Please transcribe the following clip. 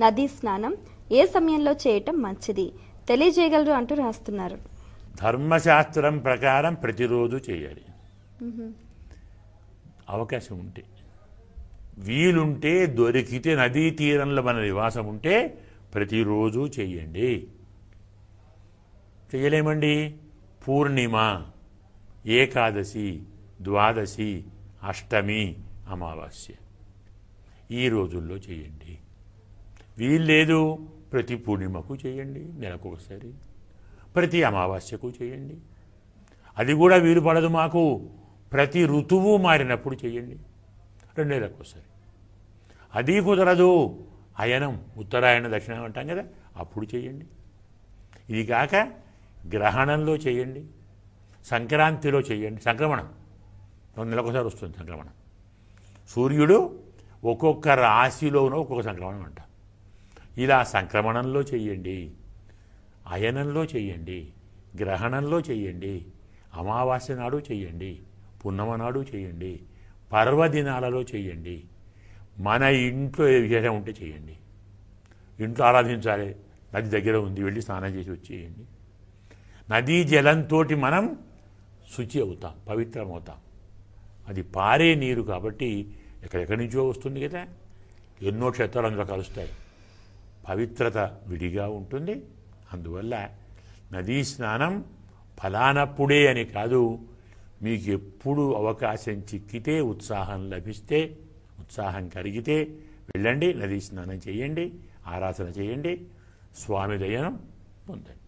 నదీ స్నానం ఏ సమయంలో చేయటం మంచిది తెలియజేయగలరు అంటూ రాస్తున్నారు. ధర్మశాస్త్రం ప్రకారం ప్రతిరోజు చేయాలి, అవకాశం ఉంటే. వీలుంటే దొరికితే నదీ తీరంలో మన నివాసం ఉంటే ప్రతిరోజు చెయ్యండి. చెయ్యలేమండి, పూర్ణిమ, ఏకాదశి, ద్వాదశి, అష్టమి, అమావాస్య ఈ రోజుల్లో చేయండి. వీల్లేదు ప్రతి పూర్ణిమకు చేయండి, నెలకొకసారి. ప్రతి అమావాస్యకు చేయండి. అది కూడా వీలు పడదు మాకు, ప్రతి ఋతువు మారినప్పుడు చేయండి, 2 నెలలకోసారి. అది కుదరదు, అయనం, ఉత్తరాయణ, దక్షిణాయనం అంటాం కదా, అప్పుడు చేయండి. ఇది కాక గ్రహణంలో చేయండి, సంక్రాంతిలో చేయండి. సంక్రమణం 2 నెలలకోసారి వస్తుంది సంక్రమణం. సూర్యుడు ఒక్కొక్క రాశిలోనూ ఒక్కొక్క సంక్రమణం అంట. ఇలా సంక్రమణంలో చెయ్యండి, అయనంలో చెయ్యండి, గ్రహణంలో చెయ్యండి, అమావాస్య నాడు చెయ్యండి, పున్నమ నాడు చేయండి, పర్వదినాలలో చేయండి. మన ఇంట్లో ఏ విశేషం ఉంటే చేయండి. ఇంట్లో ఆరాధించాలి, నది దగ్గర ఉంది, వెళ్ళి స్నానం చేసి వచ్చేయండి. నదీ జలంతో మనం శుచి అవుతాం, పవిత్రం అవుతాం. అది పారే నీరు కాబట్టి ఎక్కడెక్కడి నుంచో వస్తుంది కదా, ఎన్నో క్షేత్రాలు అందులో కలుస్తాయి. పవిత్రత విడిగా ఉంటుంది. అందువల్ల నదీ స్నానం ఫలానప్పుడే అని కాదు, మీకు ఎప్పుడు అవకాశం చిక్కితే, ఉత్సాహం లభిస్తే, ఉత్సాహం కలిగితే వెళ్ళండి, నదీ స్నానం చేయండి, ఆరాధన చేయండి, స్వామి దయను పొందండి.